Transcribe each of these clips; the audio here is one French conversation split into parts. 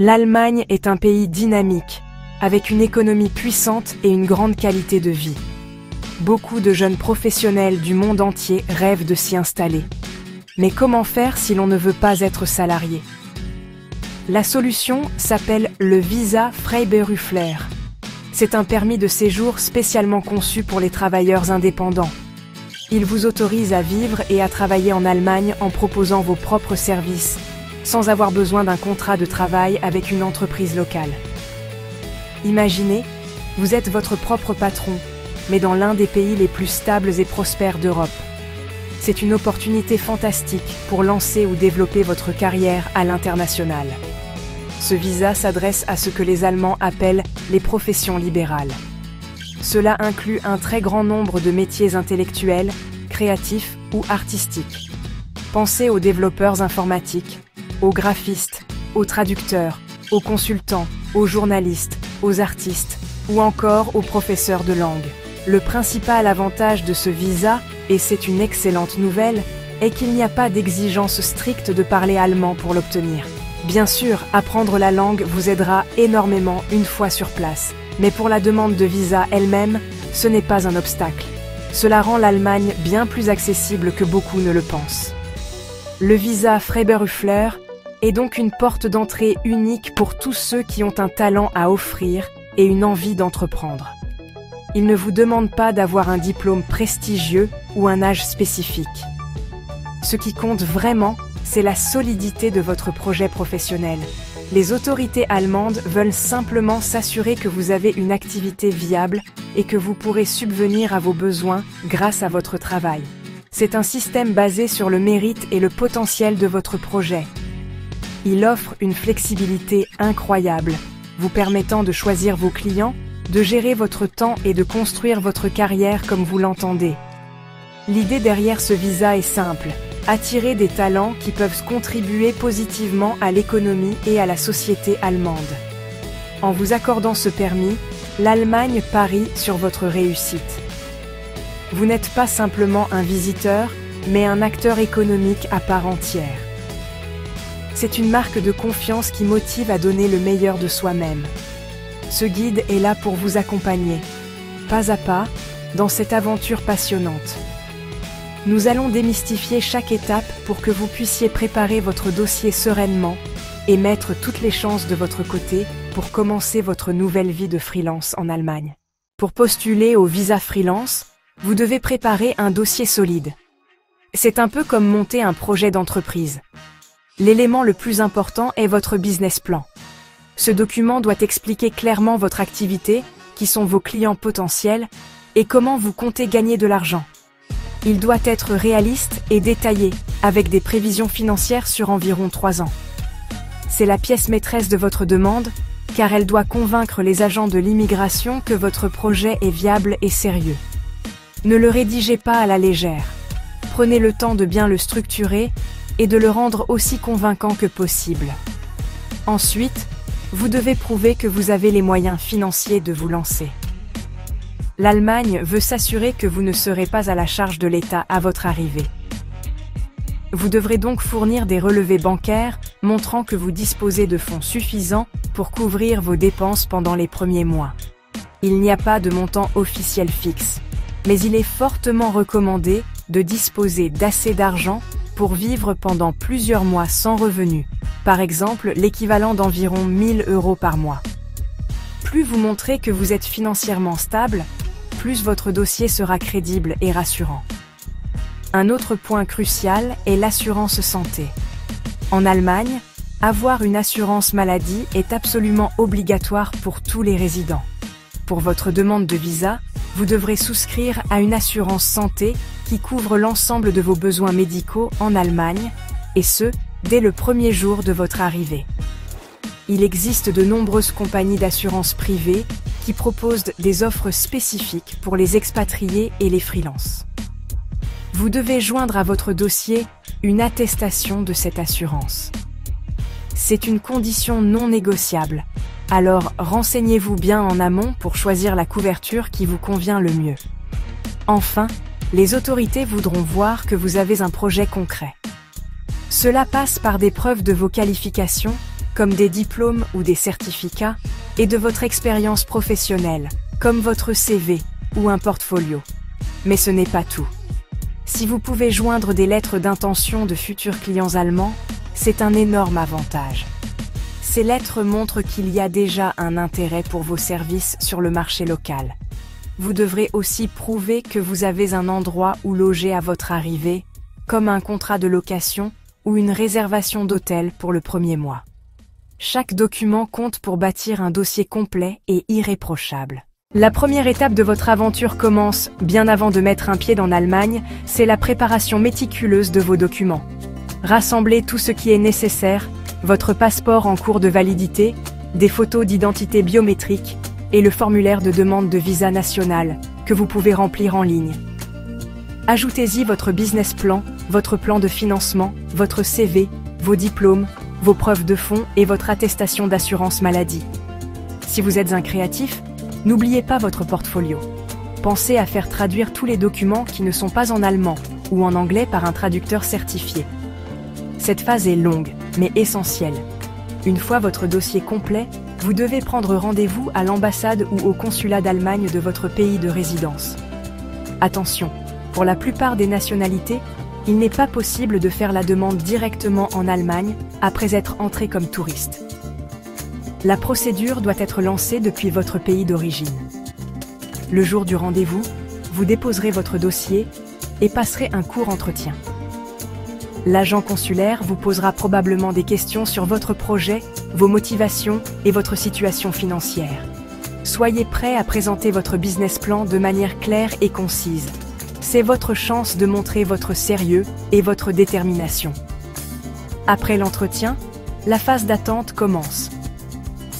L'Allemagne est un pays dynamique, avec une économie puissante et une grande qualité de vie. Beaucoup de jeunes professionnels du monde entier rêvent de s'y installer. Mais comment faire si l'on ne veut pas être salarié? La solution s'appelle le visa Freiberufler. C'est un permis de séjour spécialement conçu pour les travailleurs indépendants. Il vous autorise à vivre et à travailler en Allemagne en proposant vos propres services, sans avoir besoin d'un contrat de travail avec une entreprise locale. Imaginez, vous êtes votre propre patron, mais dans l'un des pays les plus stables et prospères d'Europe. C'est une opportunité fantastique pour lancer ou développer votre carrière à l'international. Ce visa s'adresse à ce que les Allemands appellent les professions libérales. Cela inclut un très grand nombre de métiers intellectuels, créatifs ou artistiques. Pensez aux développeurs informatiques, aux graphistes, aux traducteurs, aux consultants, aux journalistes, aux artistes ou encore aux professeurs de langue. Le principal avantage de ce visa, et c'est une excellente nouvelle, est qu'il n'y a pas d'exigence stricte de parler allemand pour l'obtenir. Bien sûr, apprendre la langue vous aidera énormément une fois sur place, mais pour la demande de visa elle-même, ce n'est pas un obstacle. Cela rend l'Allemagne bien plus accessible que beaucoup ne le pensent. Le visa Freiberufler est donc une porte d'entrée unique pour tous ceux qui ont un talent à offrir et une envie d'entreprendre. Il ne vous demande pas d'avoir un diplôme prestigieux ou un âge spécifique. Ce qui compte vraiment, c'est la solidité de votre projet professionnel. Les autorités allemandes veulent simplement s'assurer que vous avez une activité viable et que vous pourrez subvenir à vos besoins grâce à votre travail. C'est un système basé sur le mérite et le potentiel de votre projet. Il offre une flexibilité incroyable, vous permettant de choisir vos clients, de gérer votre temps et de construire votre carrière comme vous l'entendez. L'idée derrière ce visa est simple, attirer des talents qui peuvent contribuer positivement à l'économie et à la société allemande. En vous accordant ce permis, l'Allemagne parie sur votre réussite. Vous n'êtes pas simplement un visiteur, mais un acteur économique à part entière. C'est une marque de confiance qui motive à donner le meilleur de soi-même. Ce guide est là pour vous accompagner, pas à pas, dans cette aventure passionnante. Nous allons démystifier chaque étape pour que vous puissiez préparer votre dossier sereinement et mettre toutes les chances de votre côté pour commencer votre nouvelle vie de freelance en Allemagne. Pour postuler au visa freelance, vous devez préparer un dossier solide. C'est un peu comme monter un projet d'entreprise. L'élément le plus important est votre business plan. Ce document doit expliquer clairement votre activité, qui sont vos clients potentiels, et comment vous comptez gagner de l'argent. Il doit être réaliste et détaillé, avec des prévisions financières sur environ 3 ans. C'est la pièce maîtresse de votre demande, car elle doit convaincre les agents de l'immigration que votre projet est viable et sérieux. Ne le rédigez pas à la légère. Prenez le temps de bien le structurer et de le rendre aussi convaincant que possible. Ensuite, vous devez prouver que vous avez les moyens financiers de vous lancer. L'Allemagne veut s'assurer que vous ne serez pas à la charge de l'État à votre arrivée. Vous devrez donc fournir des relevés bancaires montrant que vous disposez de fonds suffisants pour couvrir vos dépenses pendant les premiers mois. Il n'y a pas de montant officiel fixe, mais il est fortement recommandé de disposer d'assez d'argent pour vivre pendant plusieurs mois sans revenus, par exemple l'équivalent d'environ 1 000 € par mois. Plus vous montrez que vous êtes financièrement stable, plus votre dossier sera crédible et rassurant. Un autre point crucial est l'assurance santé. En Allemagne, avoir une assurance maladie est absolument obligatoire pour tous les résidents. Pour votre demande de visa, vous devrez souscrire à une assurance santé qui couvre l'ensemble de vos besoins médicaux en Allemagne, et ce, dès le premier jour de votre arrivée. Il existe de nombreuses compagnies d'assurance privées qui proposent des offres spécifiques pour les expatriés et les freelances. Vous devez joindre à votre dossier une attestation de cette assurance. C'est une condition non négociable, alors renseignez-vous bien en amont pour choisir la couverture qui vous convient le mieux. Enfin, les autorités voudront voir que vous avez un projet concret. Cela passe par des preuves de vos qualifications comme des diplômes ou des certificats, et de votre expérience professionnelle, comme votre CV ou un portfolio. Mais ce n'est pas tout. Si vous pouvez joindre des lettres d'intention de futurs clients allemands, c'est un énorme avantage. Ces lettres montrent qu'il y a déjà un intérêt pour vos services sur le marché local. Vous devrez aussi prouver que vous avez un endroit où loger à votre arrivée, comme un contrat de location ou une réservation d'hôtel pour le premier mois. Chaque document compte pour bâtir un dossier complet et irréprochable. La première étape de votre aventure commence, bien avant de mettre un pied en Allemagne, c'est la préparation méticuleuse de vos documents. Rassemblez tout ce qui est nécessaire, votre passeport en cours de validité, des photos d'identité biométrique et le formulaire de demande de visa national, que vous pouvez remplir en ligne. Ajoutez-y votre business plan, votre plan de financement, votre CV, vos diplômes, vos preuves de fonds et votre attestation d'assurance maladie. Si vous êtes un créatif, n'oubliez pas votre portfolio. Pensez à faire traduire tous les documents qui ne sont pas en allemand ou en anglais par un traducteur certifié. Cette phase est longue, mais essentielle. Une fois votre dossier complet, vous devez prendre rendez-vous à l'ambassade ou au consulat d'Allemagne de votre pays de résidence. Attention, pour la plupart des nationalités, il n'est pas possible de faire la demande directement en Allemagne après être entré comme touriste. La procédure doit être lancée depuis votre pays d'origine. Le jour du rendez-vous, vous déposerez votre dossier et passerez un court entretien. L'agent consulaire vous posera probablement des questions sur votre projet, vos motivations et votre situation financière. Soyez prêt à présenter votre business plan de manière claire et concise. C'est votre chance de montrer votre sérieux et votre détermination. Après l'entretien, la phase d'attente commence.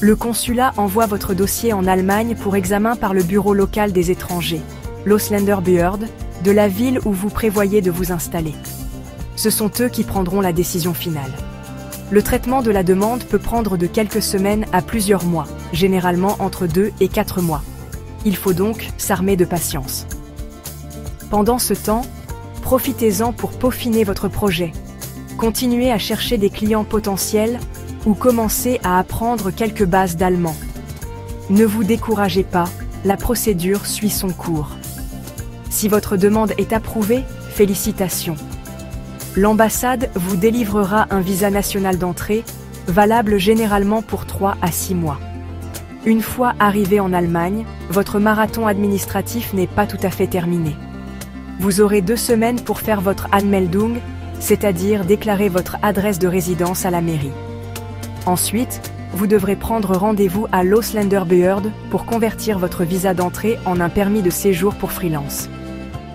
Le consulat envoie votre dossier en Allemagne pour examen par le bureau local des étrangers, l'Ausländerbehörde, de la ville où vous prévoyez de vous installer. Ce sont eux qui prendront la décision finale. Le traitement de la demande peut prendre de quelques semaines à plusieurs mois, généralement entre 2 et 4 mois. Il faut donc s'armer de patience. Pendant ce temps, profitez-en pour peaufiner votre projet. Continuez à chercher des clients potentiels ou commencez à apprendre quelques bases d'allemand. Ne vous découragez pas, la procédure suit son cours. Si votre demande est approuvée, félicitations. L'ambassade vous délivrera un visa national d'entrée, valable généralement pour 3 à 6 mois. Une fois arrivé en Allemagne, votre marathon administratif n'est pas tout à fait terminé. Vous aurez 2 semaines pour faire votre Anmeldung, c'est-à-dire déclarer votre adresse de résidence à la mairie. Ensuite, vous devrez prendre rendez-vous à l'Ausländerbehörde pour convertir votre visa d'entrée en un permis de séjour pour freelance.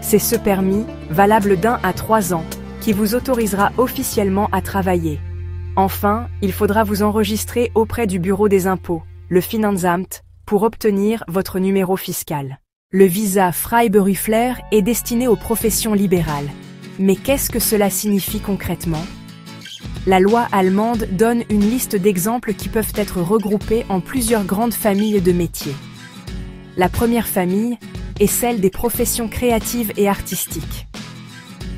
C'est ce permis, valable d'1 à 3 ans, qui vous autorisera officiellement à travailler. Enfin, il faudra vous enregistrer auprès du bureau des impôts, le Finanzamt, pour obtenir votre numéro fiscal. Le visa Freiberufler est destiné aux professions libérales. Mais qu'est-ce que cela signifie concrètement ? La loi allemande donne une liste d'exemples qui peuvent être regroupés en plusieurs grandes familles de métiers. La première famille est celle des professions créatives et artistiques.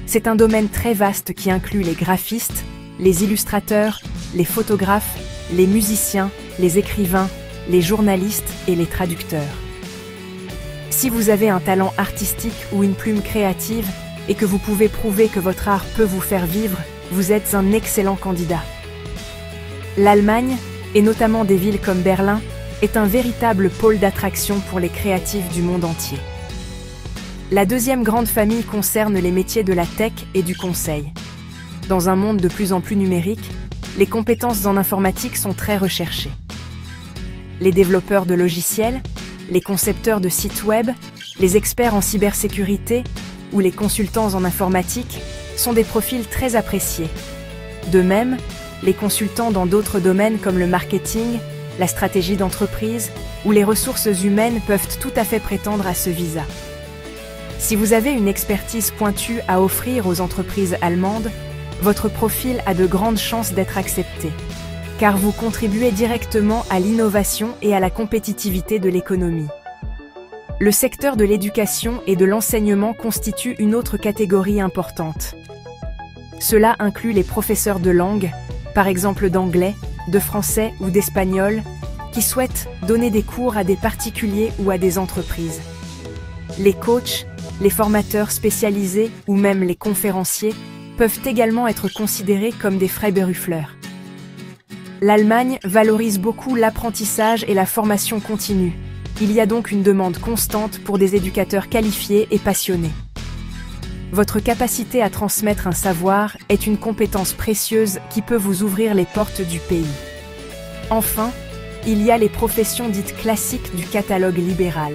C'est un domaine très vaste qui inclut les graphistes, les illustrateurs, les photographes, les musiciens, les écrivains, les journalistes et les traducteurs. Si vous avez un talent artistique ou une plume créative et que vous pouvez prouver que votre art peut vous faire vivre, vous êtes un excellent candidat. L'Allemagne, et notamment des villes comme Berlin, est un véritable pôle d'attraction pour les créatifs du monde entier. La deuxième grande famille concerne les métiers de la tech et du conseil. Dans un monde de plus en plus numérique, les compétences en informatique sont très recherchées. Les développeurs de logiciels, les concepteurs de sites web, les experts en cybersécurité ou les consultants en informatique sont des profils très appréciés. De même, les consultants dans d'autres domaines comme le marketing, la stratégie d'entreprise ou les ressources humaines peuvent tout à fait prétendre à ce visa. Si vous avez une expertise pointue à offrir aux entreprises allemandes, votre profil a de grandes chances d'être accepté, car vous contribuez directement à l'innovation et à la compétitivité de l'économie. Le secteur de l'éducation et de l'enseignement constitue une autre catégorie importante. Cela inclut les professeurs de langue, par exemple d'anglais, de français ou d'espagnol qui souhaitent donner des cours à des particuliers ou à des entreprises. Les coachs, les formateurs spécialisés ou même les conférenciers peuvent également être considérés comme des Freiberufler. L'Allemagne valorise beaucoup l'apprentissage et la formation continue. Il y a donc une demande constante pour des éducateurs qualifiés et passionnés. Votre capacité à transmettre un savoir est une compétence précieuse qui peut vous ouvrir les portes du pays. Enfin, il y a les professions dites classiques du catalogue libéral.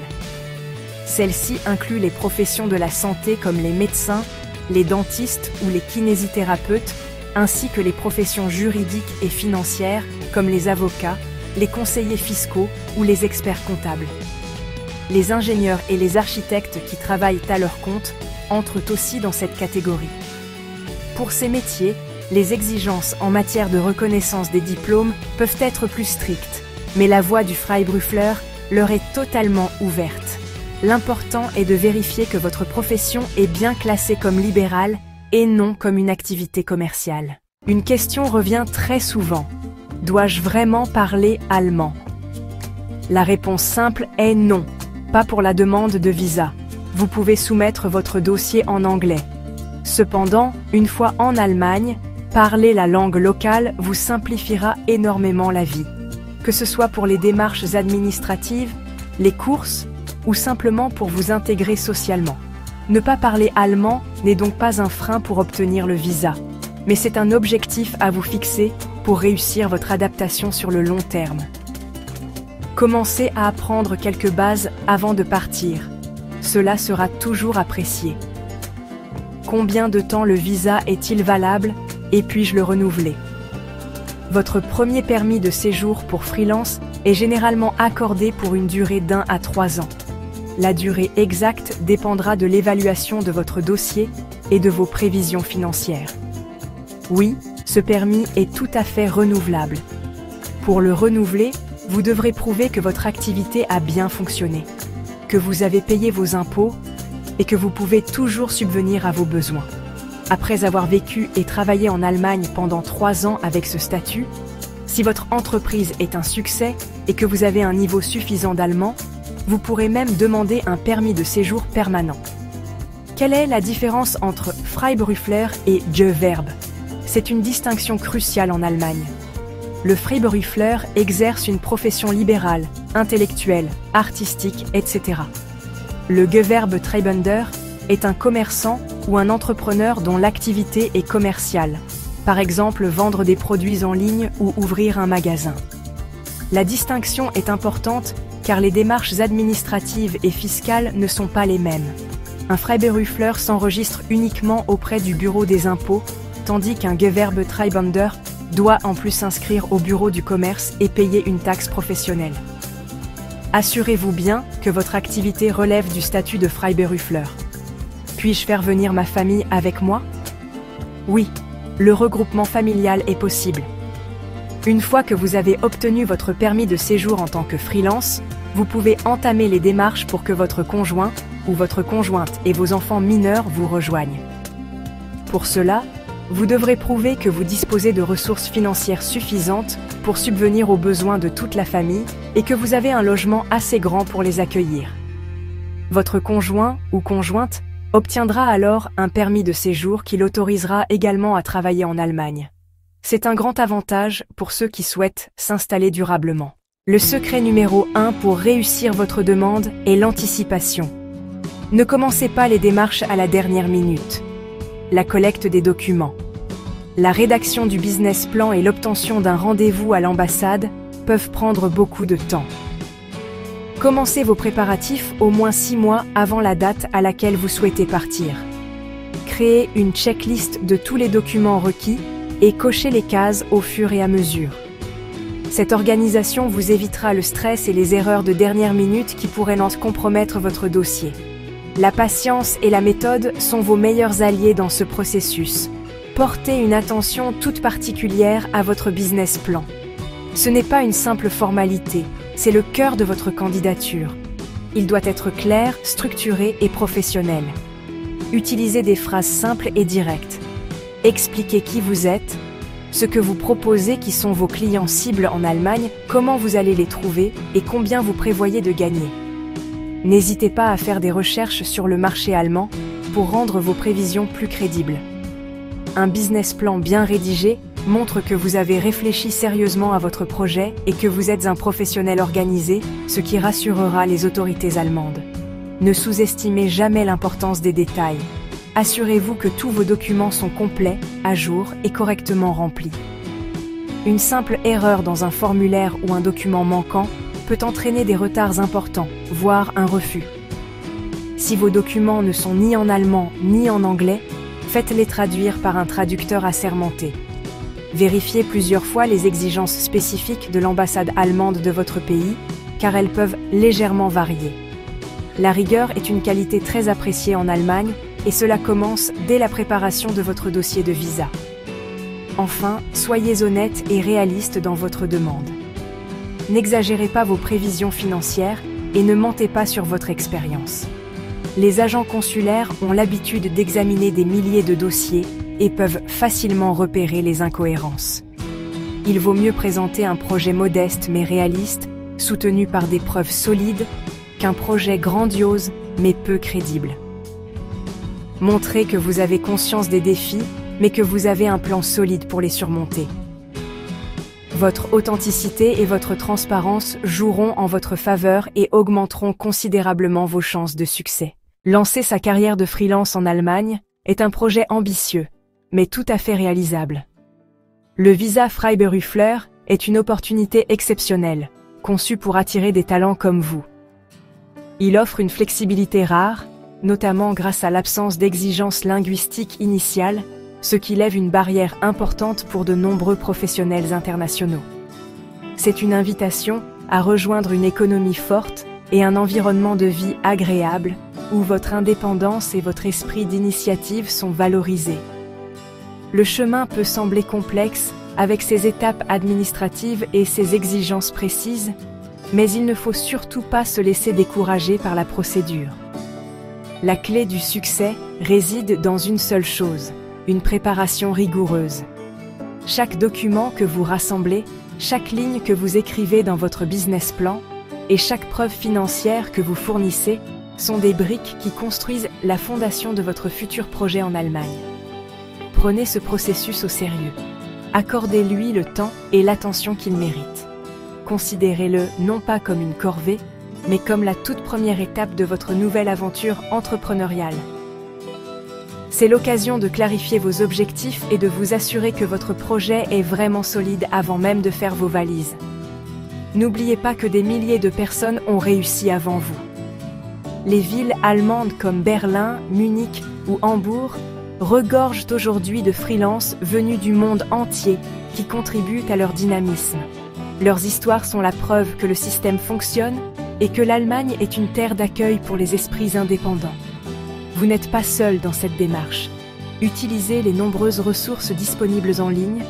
Celles-ci incluent les professions de la santé comme les médecins, les dentistes ou les kinésithérapeutes, ainsi que les professions juridiques et financières comme les avocats, les conseillers fiscaux ou les experts comptables. Les ingénieurs et les architectes qui travaillent à leur compte entrent aussi dans cette catégorie. Pour ces métiers, les exigences en matière de reconnaissance des diplômes peuvent être plus strictes, mais la voie du Freiberufler leur est totalement ouverte. L'important est de vérifier que votre profession est bien classée comme libérale et non comme une activité commerciale. Une question revient très souvent. Dois-je vraiment parler allemand? La réponse simple est non, pas pour la demande de visa. Vous pouvez soumettre votre dossier en anglais. Cependant, une fois en Allemagne, parler la langue locale vous simplifiera énormément la vie. Que ce soit pour les démarches administratives, les courses, ou simplement pour vous intégrer socialement. Ne pas parler allemand n'est donc pas un frein pour obtenir le visa, mais c'est un objectif à vous fixer pour réussir votre adaptation sur le long terme. Commencez à apprendre quelques bases avant de partir. Cela sera toujours apprécié. Combien de temps le visa est-il valable et puis-je le renouveler? Votre premier permis de séjour pour freelance est généralement accordé pour une durée d'1 à 3 ans. La durée exacte dépendra de l'évaluation de votre dossier et de vos prévisions financières. Oui, ce permis est tout à fait renouvelable. Pour le renouveler, vous devrez prouver que votre activité a bien fonctionné, que vous avez payé vos impôts et que vous pouvez toujours subvenir à vos besoins. Après avoir vécu et travaillé en Allemagne pendant 3 ans avec ce statut, si votre entreprise est un succès et que vous avez un niveau suffisant d'allemand, vous pourrez même demander un permis de séjour permanent. Quelle est la différence entre Freiberufler et Gewerbe? C'est une distinction cruciale en Allemagne. Le Freiberufler exerce une profession libérale, intellectuelle, artistique, etc. Le Gewerbetreibender est un commerçant ou un entrepreneur dont l'activité est commerciale, par exemple vendre des produits en ligne ou ouvrir un magasin. La distinction est importante car les démarches administratives et fiscales ne sont pas les mêmes. Un Freiberufler s'enregistre uniquement auprès du bureau des impôts, tandis qu'un Gewerbetreibender doit en plus s'inscrire au bureau du commerce et payer une taxe professionnelle. Assurez-vous bien que votre activité relève du statut de Freiberufler. Puis-je faire venir ma famille avec moi? Oui, le regroupement familial est possible. Une fois que vous avez obtenu votre permis de séjour en tant que freelance, vous pouvez entamer les démarches pour que votre conjoint ou votre conjointe et vos enfants mineurs vous rejoignent. Pour cela, vous devrez prouver que vous disposez de ressources financières suffisantes pour subvenir aux besoins de toute la famille et que vous avez un logement assez grand pour les accueillir. Votre conjoint ou conjointe obtiendra alors un permis de séjour qui l'autorisera également à travailler en Allemagne. C'est un grand avantage pour ceux qui souhaitent s'installer durablement. Le secret numéro 1 pour réussir votre demande est l'anticipation. Ne commencez pas les démarches à la dernière minute. La collecte des documents, la rédaction du business plan et l'obtention d'un rendez-vous à l'ambassade peuvent prendre beaucoup de temps. Commencez vos préparatifs au moins 6 mois avant la date à laquelle vous souhaitez partir. Créez une checklist de tous les documents requis et cochez les cases au fur et à mesure. Cette organisation vous évitera le stress et les erreurs de dernière minute qui pourraient compromettre votre dossier. La patience et la méthode sont vos meilleurs alliés dans ce processus. Portez une attention toute particulière à votre business plan. Ce n'est pas une simple formalité, c'est le cœur de votre candidature. Il doit être clair, structuré et professionnel. Utilisez des phrases simples et directes. Expliquez qui vous êtes, ce que vous proposez, qui sont vos clients cibles en Allemagne, comment vous allez les trouver et combien vous prévoyez de gagner. N'hésitez pas à faire des recherches sur le marché allemand pour rendre vos prévisions plus crédibles. Un business plan bien rédigé montre que vous avez réfléchi sérieusement à votre projet et que vous êtes un professionnel organisé, ce qui rassurera les autorités allemandes. Ne sous-estimez jamais l'importance des détails. Assurez-vous que tous vos documents sont complets, à jour et correctement remplis. Une simple erreur dans un formulaire ou un document manquant peut entraîner des retards importants, voire un refus. Si vos documents ne sont ni en allemand ni en anglais, faites-les traduire par un traducteur assermenté. Vérifiez plusieurs fois les exigences spécifiques de l'ambassade allemande de votre pays, car elles peuvent légèrement varier. La rigueur est une qualité très appréciée en Allemagne, et cela commence dès la préparation de votre dossier de visa. Enfin, soyez honnête et réaliste dans votre demande. N'exagérez pas vos prévisions financières et ne mentez pas sur votre expérience. Les agents consulaires ont l'habitude d'examiner des milliers de dossiers et peuvent facilement repérer les incohérences. Il vaut mieux présenter un projet modeste mais réaliste, soutenu par des preuves solides, qu'un projet grandiose mais peu crédible. Montrez que vous avez conscience des défis, mais que vous avez un plan solide pour les surmonter. Votre authenticité et votre transparence joueront en votre faveur et augmenteront considérablement vos chances de succès. Lancer sa carrière de freelance en Allemagne est un projet ambitieux, mais tout à fait réalisable. Le visa Freiberufler est une opportunité exceptionnelle, conçue pour attirer des talents comme vous. Il offre une flexibilité rare, notamment grâce à l'absence d'exigences linguistiques initiales, ce qui lève une barrière importante pour de nombreux professionnels internationaux. C'est une invitation à rejoindre une économie forte et un environnement de vie agréable, où votre indépendance et votre esprit d'initiative sont valorisés. Le chemin peut sembler complexe, avec ses étapes administratives et ses exigences précises, mais il ne faut surtout pas se laisser décourager par la procédure. La clé du succès réside dans une seule chose, une préparation rigoureuse. Chaque document que vous rassemblez, chaque ligne que vous écrivez dans votre business plan et chaque preuve financière que vous fournissez sont des briques qui construisent la fondation de votre futur projet en Allemagne. Prenez ce processus au sérieux. Accordez-lui le temps et l'attention qu'il mérite. Considérez-le non pas comme une corvée, mais comme la toute première étape de votre nouvelle aventure entrepreneuriale. C'est l'occasion de clarifier vos objectifs et de vous assurer que votre projet est vraiment solide avant même de faire vos valises. N'oubliez pas que des milliers de personnes ont réussi avant vous. Les villes allemandes comme Berlin, Munich ou Hambourg regorgent aujourd'hui de freelances venus du monde entier qui contribuent à leur dynamisme. Leurs histoires sont la preuve que le système fonctionne et que l'Allemagne est une terre d'accueil pour les esprits indépendants. Vous n'êtes pas seul dans cette démarche. Utilisez les nombreuses ressources disponibles en ligne,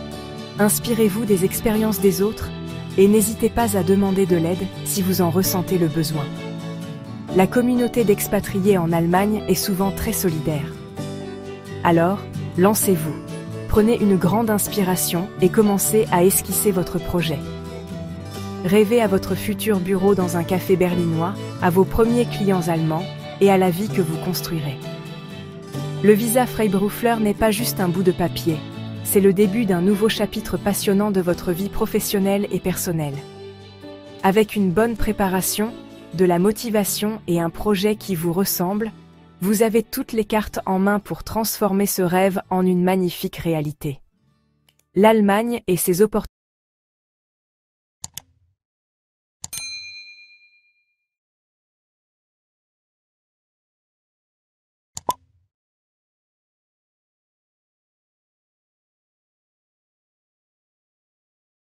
inspirez-vous des expériences des autres et n'hésitez pas à demander de l'aide si vous en ressentez le besoin. La communauté d'expatriés en Allemagne est souvent très solidaire. Alors, lancez-vous. Prenez une grande inspiration et commencez à esquisser votre projet. Rêvez à votre futur bureau dans un café berlinois, à vos premiers clients allemands et à la vie que vous construirez. Le visa Freiberufler n'est pas juste un bout de papier, c'est le début d'un nouveau chapitre passionnant de votre vie professionnelle et personnelle. Avec une bonne préparation, de la motivation et un projet qui vous ressemble, vous avez toutes les cartes en main pour transformer ce rêve en une magnifique réalité. L'Allemagne et ses opportunités